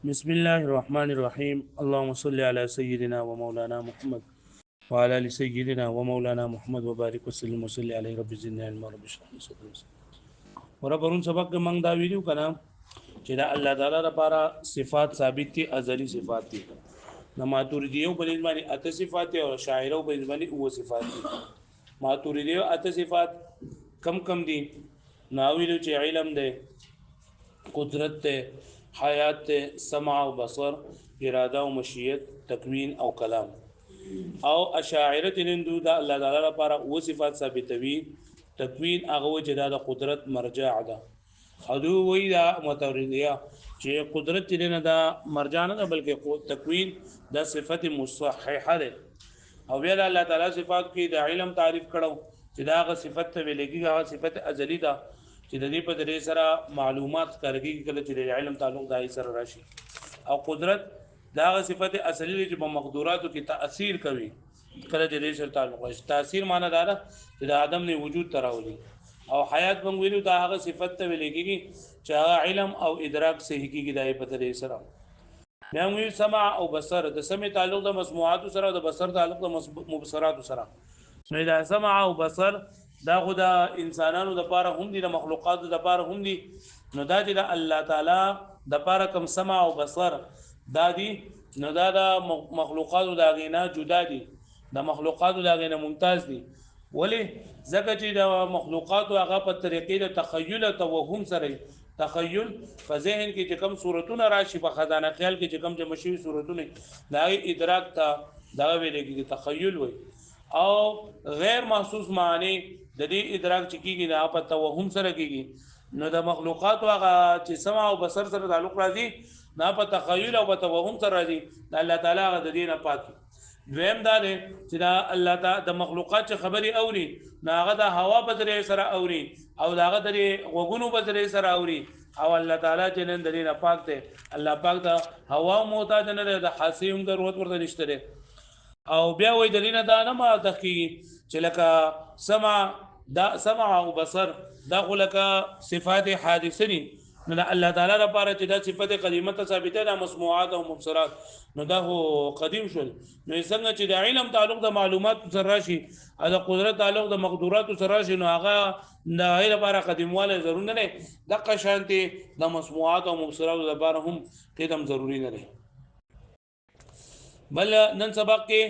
بسم الله الرحمن الرحيم اللهم صل على سيدنا ومولانا محمد وعلى ال سيدنا ومولانا محمد وبارك وسلم وصلي عليه رب زدنا علما رب اشرح لي صدري وربرون سبق من دا ویډیو کنا چې دا الله تعالی لپاره صفات ثابت دي ازلی صفات دي نو ماتوریدیو په نسبت باندې اته صفات او شاعرو په نسبت باندې او صفات دي ماتوریدیو اته صفات کم دي ناویلو چې علم ده قدرت ته حیات ته سمع او بصر اراده او مشیت تکوین او کلام او اشاعره تلندو دا الله تعالی لپاره او صفات ثابتوي تکوین هغه چې د قدرت مرجع ده حدو وی دا متوریدیه چې قدرت نه دا مرجع نه بلکې تکوین دا صفت مصححه ده او بیا الله تعالی صفات کې د علم تعریف کړو چې دا غ صفت ته ویلېږي هغه صفت ازلی ده چې د دې په درې سره معلومات کارګي کله چې د علم تعلق دای سره راشي او قدرت دا صفت اصلي چې په مقدوراتو کې تاثیر کوي کله چې دې سره تعلق راشي تاثیر معنی دا چې د آدم نه وجود تراولي او حیات بنګ ویلو دا هغه صفت ته ویل کېږي چې علم او ادراک صحیح کېږي دای په درې سره بیا موږ سمع او بصر د سمع تعلق د مسموعات سره او د بصر تعلق د مبصرات سره نو دا سمع او بصر دا خدا انسانانو د پاره هم دي د مخلوقاتو د پاره هم دي نو دا چې د الله تعالی د پاره کم سمع او بصر دا دي نو دا د مخلوقاتو د غینا جدا دي د مخلوقاتو د غینا ممتاز دي ولی ځکه چې د مخلوقاتو هغه په طریقې د تخیل او توهم سره تخیل په ذهن کې چې کم صورتونه راشي په خزانه خیال کې چې کم چې مشي صورتونه دا ادراک ته دا ویل کې تخیل وي او غیر محسوس معنی د دې ادراک چې کیږي دا په توهم سره کیږي نو د مخلوقات هغه چې سمع او بصر سره تعلق راځي نه په تخیل او په توهم سره راځي د الله تعالی غ د دینه پاکي دویم دا دی چې دا الله تعالی د مخلوقات چې خبري اوري ناغه د هوا په ذریعہ سره اوري او داغه د غوګونو په ذریعہ سره اوري او الله تعالی چې نن د دینه پاک دی الله پاک د هوا محتاج نه دی د حاسیم ضرورت ورته نشته او بیا وې دلیل دا نه ما تحقیق چې لکه سمع او بصر دا لکه صفات حادثه دي نو الله تعالی لپاره چې دا صفات قدیمه ته ثابته ده مسموعات او مبصرات نو دا هو قدیم شول نو څنګه چې د علم تعلق د معلومات سره راشي او د قدرت تعلق د مقدورات سره راشي نو هغه د غیر لپاره قدیمواله ضروري نه ده د قشانتي د مسموعات او مبصرات لپاره هم قدم ضروری نه ده بل نن سبق کې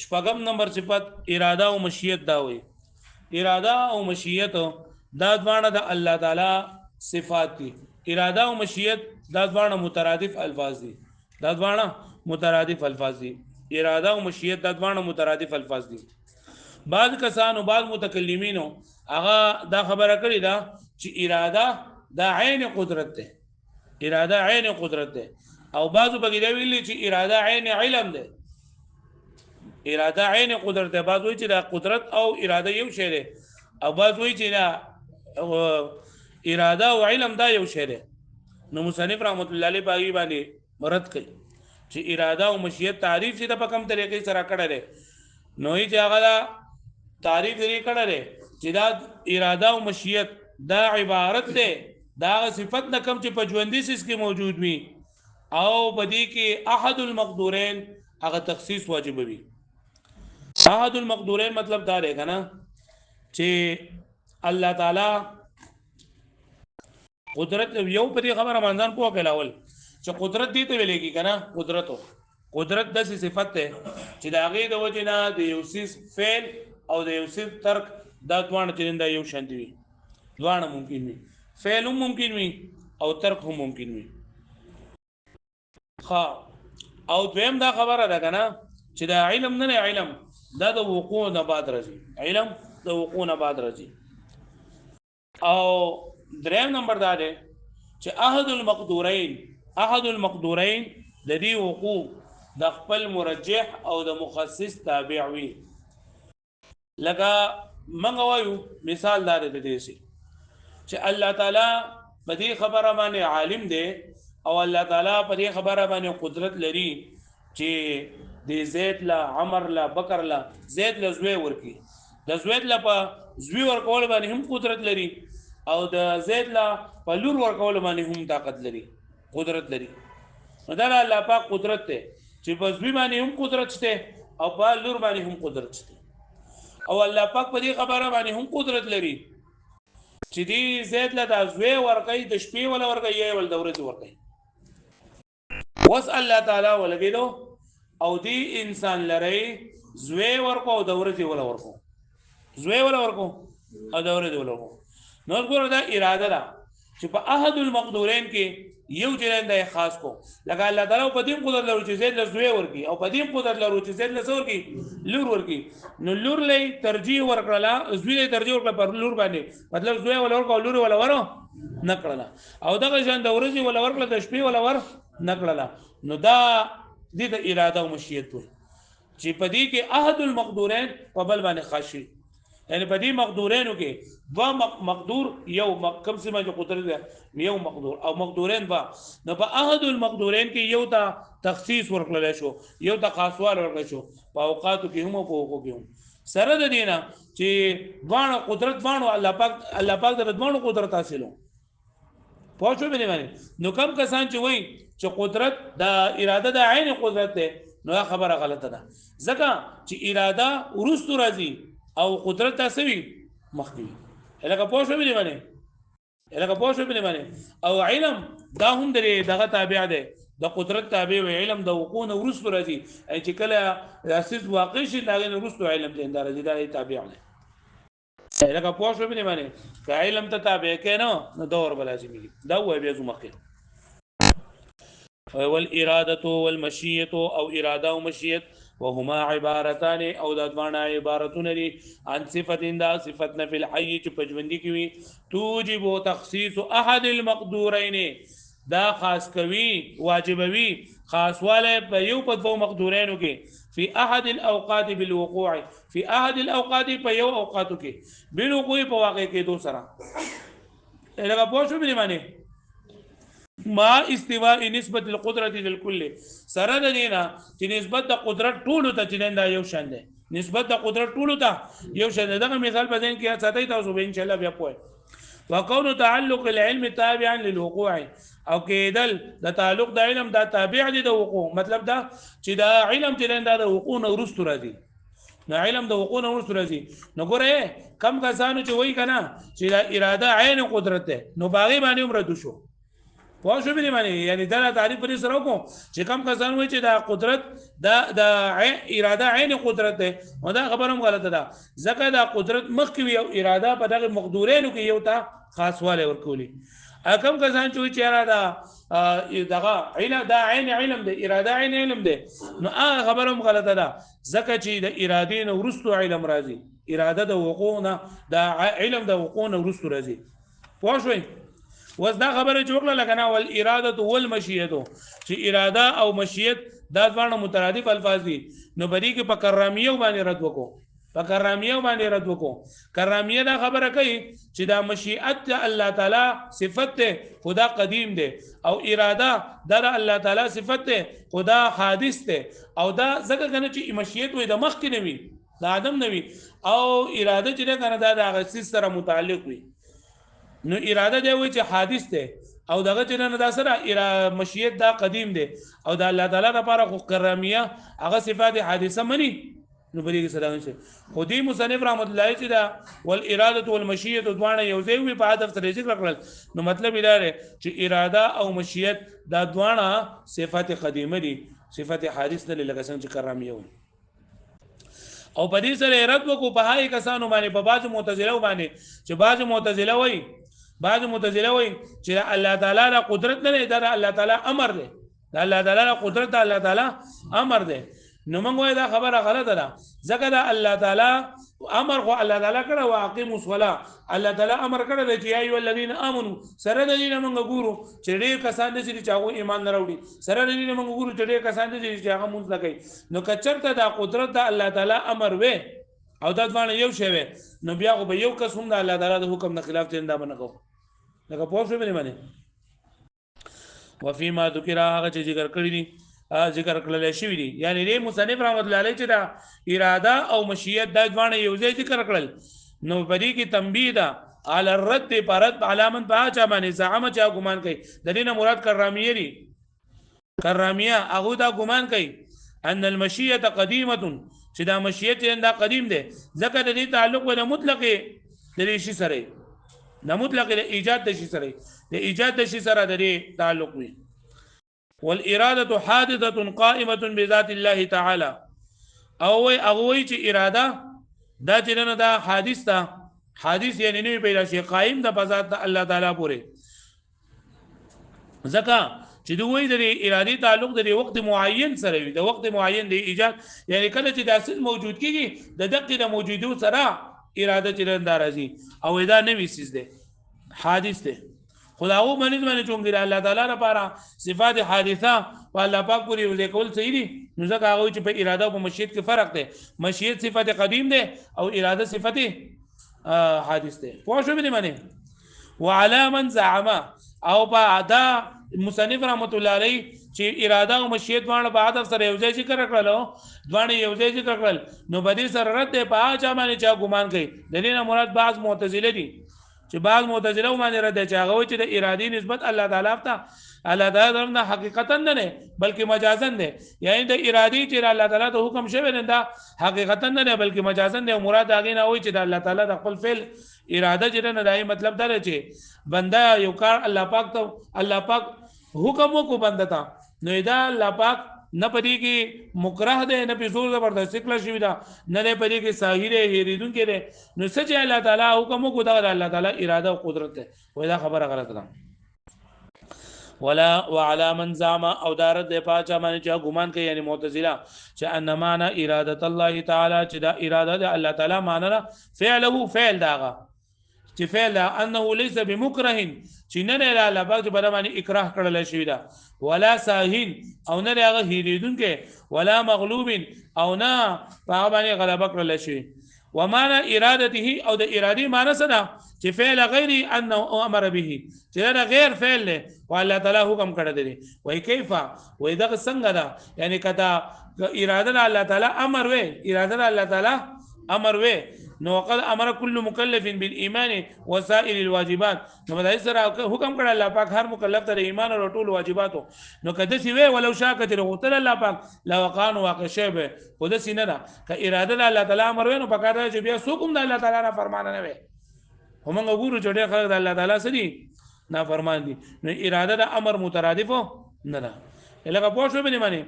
شپږم نمبر صفت اراده او مشیت دا وي اراده او مشیت دا دواړه د الله تعالی صفات دي اراده او مشیت دا دواړه مترادف الفاظ دي دا دواړه مترادف الفاظ دي اراده او مشیت دا دواړه مترادف الفاظ دي بعض کسانو بعض متکلمینو هغه دا خبره کړې ده چې اراده دا عین قدرت ده اراده عین قدرت ده او بعضو بګی دی ویلي چې اراده عین علم ده اراده عین قدرت ده بعض وی چې دا قدرت او اراده یو شی ده او بعض وی چې دا اراده او علم دا یو شی ده نو مصنف رحمت الله علیه باغی باندې مراد کوي چې اراده او مشیت تعریف چې په کوم طریقې سره کړه ده نو یې چې هغه تعریف یې کړه ده چې دا اراده او مشیت دا عبارت ده دا صفت نه کم چې په ژوندۍ سیس کې موجود وي او بدی کې احد المقدورین هغه تخصیص واجب وي احد المقدورین مطلب دا دی کنه چې الله تعالی قدرت یو په دې خبره باندې پوه کلاول چې قدرت دې ته ویلېږي کنه قدرت د صفت ته چې دا غي د وجه نه د یو سیس فعل او د یو سیس ترک دا دوه چرنده یو شان دي دوه ممکن وي فعل هم ممکن وي او ترک هم ممکن وي او دویم دا خبره ده کنه چې دا علم نه علم دا د وقوع نه بعد راځي علم د وقوع نه بعد راځي او دریم نمبر دا ده چې احد المقدورین د دې وقوع د خپل مرجح او د مخصص تابع وي لکه منغه وایو مثال دار دې سي چې الله تعالی په دې خبره باندې عالم دی او الله تعالی په دې خبره باندې قدرت لري چې د زید لا عمر لا بکر لا زید لا زوی ورکی د زید لا په زوی ورکول باندې هم قدرت لري او د زید لا په لور ورکول باندې هم طاقت لري قدرت لري دا الله پاک قدرت ته چې په زوی باندې هم قدرت شته او په لور باندې هم قدرت شته او الله پاک په دې خبره باندې هم قدرت لري چې دی زید له د زوی ورکوي د شپې ولا ورکوي یا ول د ورځې ورکوي وس الله تعالی ولګیدو او دی انسان لري زوی ورکو او د ورځې ولا ورکو زوی ولا ورکو او د ورځې ولا ورکو نو ګوره دا اراده ده چې په احد المقدورین کې یو جنن د خاص کو لکه الله تعالی په دې قدرت لري چې زید له زوی ورکی او په دې قدرت لري چې زید له زور کی لور ورکی نو لور لې ترجیح ورکړه زوی له ترجیح ورکړه پر لور باندې مطلب زوی ولا ورکو لور ولا ورو نکړه او دغه ځان د ورځې ولا ورکړه د شپې ولا ور نکړه نو دا د اراده او مشیت وي چې په دې کې احد المقدورین په بل باندې خاصي یعنی په دې مقدورینو کې دوا مقدور یو کم سیمه جو قدرت یو مقدور او مقدورین با نو په احد المقدورین کې یو ته تخصیص ورکړل شو یو ته خاصوال ورکړل شو په اوقاتو کې هم او په حقوقو کې هم سره د دینه چې وانه قدرت وانه الله پاک د دوه قدرت حاصلو پوښتنه به نه نو کم کسان چې وای چې قدرت د اراده د عین قدرت ده نو خبره غلطه ده ځکه چې اراده ورستو راځي او قدرت تاسوي مخکوي الګه پوښتنه به نه او علم دا هم دغه تابع ده د قدرت تابع او علم د وقوع ورستو راځي چې کله اساس واقع شي دا ورستو علم دې راځي دا تابع ده لکه پوښتنه به نه که علم ته تابع کینو نو دور بلازمي دا وای بیا زمخه والاراده والمشیه او اراده او مشیت وهما عبارتان او د دوانه عبارتونه دي عن صفت دا صفتنا فی الحي چې پجوندی کی توجب تخصیص احد المقدورین دا خاص کوي واجبوي خاصواله په یو په دوه مقدورینو کې فی احد الاوقات بالوقوع فی احد الاوقات په یو اوقاتو کې بالوقوع په واقع کې دو سره لکه پوښتنه به معنی ما استواء نسبت القدرت للكل سره د دینا چې نسبت د قدرت ټولو ته چې دا یو شان ده نسبت د قدرت ټولو ته یو شان ده دغه مثال په ذهن کې ساتي تاسو به ان شاء الله بیا پوهه وكون تعلق العلم تابعا للوقوع او کېدل د تعلق د علم دا تابع دي د وقوع مطلب دا چې دا علم چې دا د وقوع نه ورستو راځي نو علم د وقوع نه ورستو راځي نو ګوره کم کسانو چې وای کنه چې دا اراده عین قدرت ده نو باغی باندې عمر دو شو پوښتنه به معنی یعنی دا تعریف پرې سره وکړو چې کم کسان وای چې دا قدرت د اراده عین قدرت ده نو دا خبره هم غلطه ده ځکه دا قدرت مخکوي او اراده په دغه مقدورینو کې یو ته خاصواله ورکولي کم کسان چې اراده دغه علم دا عین علم ده اراده عین علم ده نو هغه خبره هم غلطه ده ځکه چې د ارادې نه ورستو علم راځي اراده د وقوع نه دا علم د وقوع نه ورستو راځي پوه شئ وز دا خبره جوړه لګنه ول اراده والمشیت چې اراده او مشیت دا ځوانه مترادف الفاظ دي نو بری کې په کرامیه باندې رد وکړو کرامیه دا خبره کوي چې دا مشیت الله تعالی صفت ده خدا قدیم ده او اراده دا الله تعالی صفت ده خدا حادث ده او دا ځکه کنه چې مشیت وي د مخ کې نه وي د ادم نه وي او اراده چې کنه دا د هغه سره متعلق وي نو اراده دی وای چې حادث ده او دغه چې نه دا سره مشیت دا قدیم ده او د الله تعالی لپاره خو کرامیه هغه صفات حادثه مني نو بری کې سلام شي خودي مصنف رحمت الله چې دا والاراده والمشیت دوانه یو ځای وي په هدف سره ذکر کړل نو مطلب دا دی چې اراده او مشیت دا دوانه صفات قدیمه دي صفات حادث نه لکه څنګه چې کرامیه وي او په دې سره رد وکړو په هاي کسانو باندې په بعض معتزله باندې چې بعض معتزله وایي چې الله تعالی را قدرت نه دی دا الله تعالی امر دی دا الله تعالی را قدرت الله تعالی امر دی نو موږ وایو دا خبره غلطه ده ځکه دا الله تعالی امر خو الله تعالی کړه واقیموا الصلاه الله تعالی امر کړه چې یا ایو الذین آمنوا سره د دې موږ ګورو چې ډېر کسان دي چې هغه ایمان نه راوړي سره د دې موږ ګورو چې ډېر کسان دي چې هغه مونږ نه کوي نو کچرته دا قدرت د الله تعالی امر وې او دا باندې یو شی وې نو بیا خو به یو کس هم د الله تعالی د حکم نه خلاف تنده باندې کو لکه پوښتنه به نه وفيما ذکر هغه چې ذکر کړی دي ذکر کړل شوی دي یعنی دې مصنف رحمت الله علیه چې دا اراده او مشیت د ځوانه یو ځای ذکر کړل نو پدې کې تنبیه ده علی الرد پرد علامن په چا باندې زعامه چا ګمان کوي د دې نه مراد کرامیه دي کراميه هغه دا ګمان کوي ان المشیه قدیمه چې دا مشیه دا قدیم ده ځکه د دې تعلق د مطلق د شي سره د مطلق د ایجاد د شي سره د ایجاد د شي سره د تعلق وي والاراده حادثه قائمه بذات الله تعالی او هغه چې اراده دا چې نه دا حادث ده حادث یعنی نه پیدا شي قائم د بذات الله تعالی پورې ځکه چې دوی د ارادي تعلق د وخت معین سره وي د وخت معین د ایجاد یعنی کله چې د اصل موجود کیږي د دقیق د موجودو سره اراده چې راځي او دا نوې سیز ده حادث ده خداو باندې چونګي الله تعالی لپاره صفات حادثه او الله پاک پوری ولیکول صحیح دي نو ځکه هغه چې په اراده او په مشیت کې فرق ده مشیت صفت قدیم ده او اراده صفت حادث ده پوه شو به معنی وعلى من زعم او په ادا مصنف رحمت الله علیه چې اراده او مشیت باندې په عادت سره یو ځای ذکر کړل دوانه یو ځای ذکر کړل نو بدی سره رد ده په اچا باندې چا ګمان کوي د دې نه مراد بعض معتزله دي چې بعض معتزله باندې رد چې هغه چې د ارادي نسبت الله تعالی ته الله تعالی نه حقیقتا نه بلکې مجازا نه یعنی د ارادي چې الله تعالی ته حکم شوی نه دا حقیقتا نه بلکې مجازا نه مراد هغه نه وي چې د الله تعالی د خپل فعل اراده چې نه دای مطلب دا چې بنده یو کار الله پاک ته الله پاک حکم کو بنده ته نو دا الله پاک نه پدې کې مکراه ده نه په زور زبردست کله شي دا نه پدې کې ساحره هریدون کې ده نو سچ الله تعالی حکم کو دا الله تعالی اراده او قدرت ده وای دا خبره غلط ده ولا وعلى من زعم او دارت د پاچا باندې چې ګمان کوي یعنی معتزله چې ان معنا اراده الله تعالی چې دا اراده د الله تعالی معنا فعله فعل داغه چې فعل انه ليس بمكره چې نه له الله پاک په باندې اکراه کړل شوی دا ولا ساهین او نه هغه هیریدون کې ولا مغلوب او نه په باندې غلبه کړل شوی ومعنى ارادته او د ارادي معنی څه چې فعل غیر انه امر به چې دا غیر فعل له والله تعالی حکم کړی دی وای کیف وای دا څنګه دا یعنی کدا اراده الله تعالی امر وې اراده الله تعالی امر وې نو قد امر كل مكلف بالايمان وسائر الواجبات نو دا سره حکم کړی الله پاک هر مکلف ته ایمان او ټول واجباتو نو کده سی وې ولو شاء کتر غتل الله پاک لو قان واقع شی په د سینه دا ک اراده الله تعالی امر وې نو پکاره چې بیا حکم د الله تعالی نه فرمان نه وې هم وګورو چې ډېر خلک د الله تعالی سړي نافرمان دي نو اراده د امر مترادف نه ده لکه پوه شو به معنی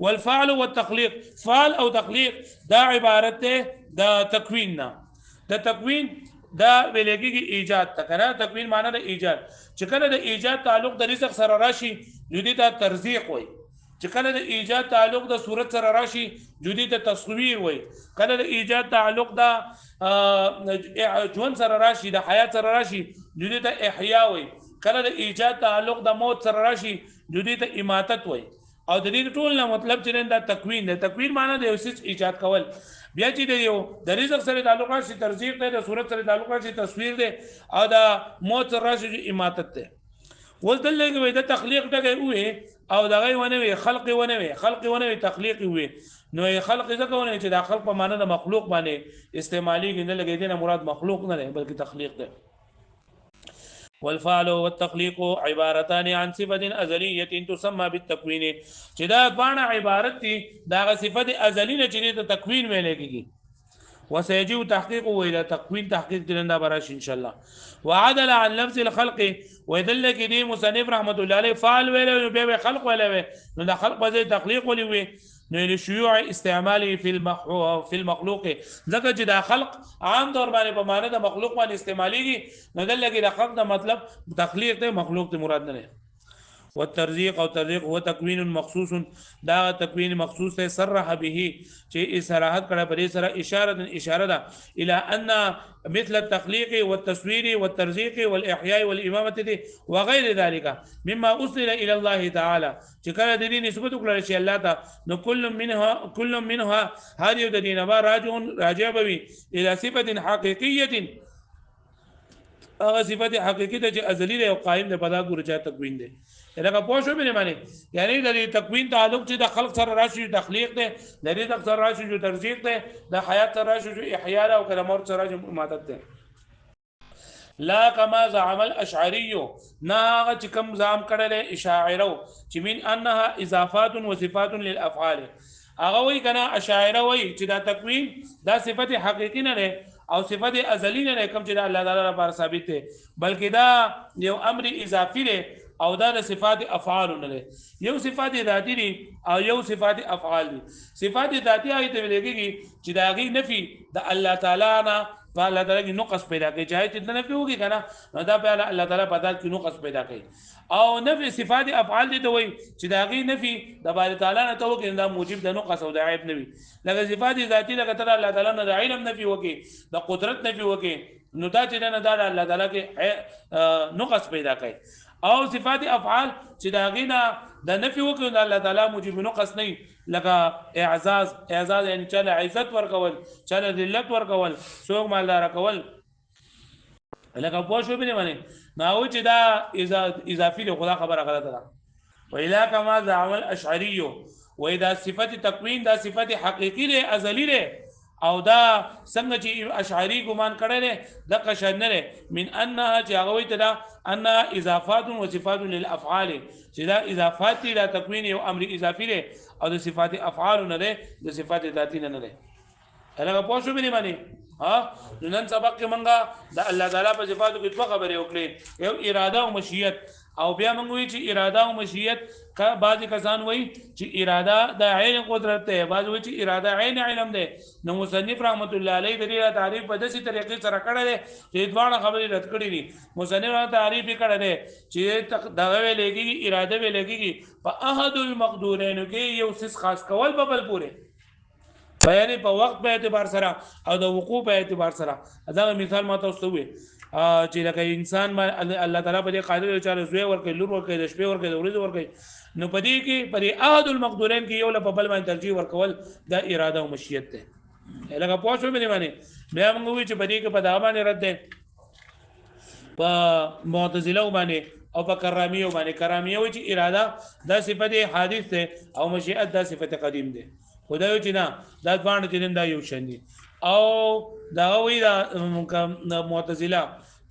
والفعل والتخليق فعل او تخلیق دا عبارت ده د تکوین نه د تکوین دا ویلګي ایجاد تکره تکوین معنی د ایجاد چې کله د ایجاد تعلق د رزق سره راشي جدي ته ترزیق وای چې کله د ایجاد تعلق د صورت سره راشي جدي ته تصویر وای کله د ایجاد تعلق د ژوند سره راشي د حیات سره راشي جدي ته احیا وای کله د ایجاد تعلق د موت سره راشي جدي ته اماتت وای او د دې ټول نه مطلب چې دا تکوین ده تکوین معنی د یو څه ایجاد کول بیا چې د یو د رزق سره تعلق راشي ترزیق ده د صورت سره تعلق راشي تصویر ده او د موت سره راشي اماتت ده ولدل کې د تخلیق ټکي وې او دغه ونه وي خلق ونه وي تخلیق وي نو خلق ځکه ونه چې د خلق په معنی د مخلوق باندې استعمالي کې نه لګیدنه مراد مخلوق نه دی بلکې تخلیق ده والفعل والتخليق عبارتان عن صفه ازليه تسمى بالتكوين چې دا باندې عبارت دي دا صفت ازلی نه چې د تکوین ویل کېږي وسيجيء تحقيق الى تكوين تحقيق دلنده براش ان شاء الله وعدل عن لفظ الخلق ويدل کې دي مصنف رحمت الله عليه فعل ویل به خلق ویل نو د خلق په تخلیق ولوي نو لشيوع استعماله في المخلوق ځکه چې دا خلق عام طور باندې په معنی د مخلوق باندې استعماليږي نو دلته د خلق د مطلب تخلیق ته مخلوق ته مراد نه والترزيق او ترزيق هو تكوين مخصوص دا تكوين مخصوص ته صرح به چې صراحت کړه پرې سره اشاره ده الى ان مثل التخليق والتصوير والترزيق والاحياء والامامه وغير ذلك مما اوصل الى الله تعالى چې کله د دې نسبت کړل شي الله ته نو كل منها هذه د دینه راجع بوي الى صفه حقيقيه هغه صفت حقيقي ته چې ازلی دی او قائم دی په دا ګورچا تکوین دی لکه پوه شو به معنی یعنی د تکوین تعلق چې د خلق سره راشي تخلیق دی د رزق سره راشي جو ترزیق دی د حیات سره راشي جو احیا او کلمات سره راشي اماتت دی لا كما زعم الاشعري نا كم زعم کړل اشاعره چې من انها اضافات وصفات للافعال هغه وی کنه اشاعره وی چې دا تکوین دا صفت حقیقی نه ده او صفت ازلی نه کوم چې الله تعالی لپاره ثابت ده بلکې دا یو امر اضافي ده او دا د صفات افعال نه ده یو صفات ذاتی دي او یو صفات افعال دي صفات ذاتی هغه ته لګيږي چې دا غي نفي د الله تعالی نه الله تعالی کې نقص پیدا کوي چاہے چې نفي وږي کنه نو دا په الله تعالی په ذات کې نقص پیدا کوي او نفي صفات افعال دي ته وایي چې دا غي نفي د بار تعالی نه ته وکړي دا موجب د نقص او د عیب نه وي لکه صفات ذاتی لکه تر الله تعالی نه د علم نفي وکړي د قدرت نفي وکړي نو دا چې نه دا الله تعالی کې نقص پیدا کوي او صفات افعال چې دا غینا د نفي وکړي د الله تعالی موجب نقص نه لکه اعزاز یعنی چاله عزت ورکول چاله ذلت ورکول څوک مالدار کول لکه پوه شو به نه نو چې دا اضافي له خدا خبره غلطه ده وإلا كما زعم الاشعري واذا صفت تکوین دا صفت حقيقي له ازلی له او دا څنګه چې اشعری ګمان کړي د قشنره من انها جاغوي ته ان اضافات و صفات للافعال چې دا اضافات دي د تکوین یو امر اضافي له او د صفات افعال نه ده د صفات ذاتی نه ده هغه پوه شو به نه ها نن سبق کې منګه د الله تعالی په صفاتو کې څه خبرې وکړي یو اراده او مشیت او بیا موږ وی چې اراده او مشیت کا بعضی کسان وای چې اراده د عین قدرت ده بعض وی چې اراده عین علم ده نو مصنف رحمت الله علیه د دې تعریف په داسې طریقې سره کړی دی چې دوه خبرې رد کړې دي مصنف تعریف کړی دی چې دغه ویل کېږي اراده ویل کېږي په احد المقدورین کې یو څه خاص کول په بل پوره بیان په وخت په اعتبار سره او د وقوع په اعتبار سره دا مثال ما تاسو وې چې لکه انسان ما الله تعالی په دې قادر چاره زوی ورکړي لور ورکړي د شپې ورکړي د ورځې ورکړي نو په دې کې په احد المقدورین کې یو په بل باندې ترجیح ورکول د اراده او مشیت ده لکه پوه شو به باندې بیا موږ وی چې په دې کې په دا باندې رد ده په معتزله باندې او په کرامیه باندې کرامیه وی چې اراده دا صفت حادث ده او مشیت دا صفت قدیم ده خدای چې نه دا باندې چې دا یو شندي او دا وی دا معتزله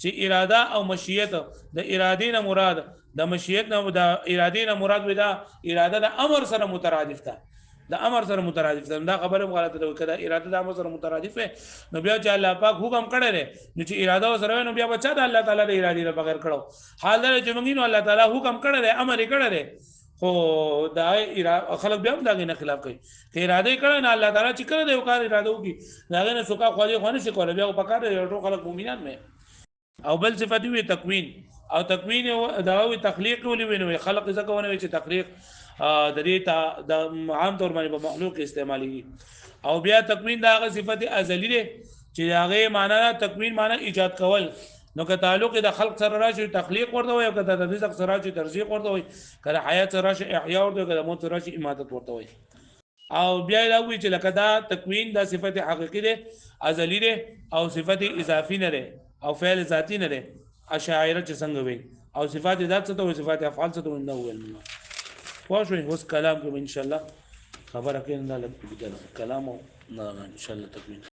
چې اراده او مشیت د اراده نه مراد د مشیت نه د اراده نه مراد ودا اراده د امر سره مترادف ده د امر سره مترادف ده دا خبره غلطه ده کدا اراده د امر سره مترادف نو بیا چې الله پاک حکم کړی دی نو چې اراده سره نو بیا بچا د الله تعالی د اراده نه بغیر کړو حال دا چې موږ نو الله تعالی حکم کړی دی امر یې کړی دی خو دا خلک بیا هم دا نه خلاف کوي که اراده کړي نه الله تعالی چې کړي دی او کار اراده وکړي دا نه سوکا خو نه شي کولای بیا په کار دی ټول خلک مؤمنان مې او بل صفت وی تکوین او تکوین دا وی تخلیق ولې ویني خلق ځکه ونه چې تخلیق د دې د عام طور باندې په مخلوق استعمالي او بیا تکوین دا غ صفت ازلی دی چې هغه معنی تکوین معنی ایجاد کول نو که تعلق د خلق سره راشي تخلیق ورته وي او که د رزق سره راشي ترزیق ورته وي کله حیات سره راشي احیا ورته وي کله موت سره راشي اماتت ورته وي او بیا دا وی چې لکه دا تکوین دا صفت حقیقی ده ازلی ده او صفت اضافی نه ده او فعل ذاتی نه ده اشاعره چې څنګه وي او صفات ذات څه ته صفات افعال څه ته نه ویل واښوي اوس کلام کوم ان شاء الله خبره کین نه کلام او ان شاء الله تکوین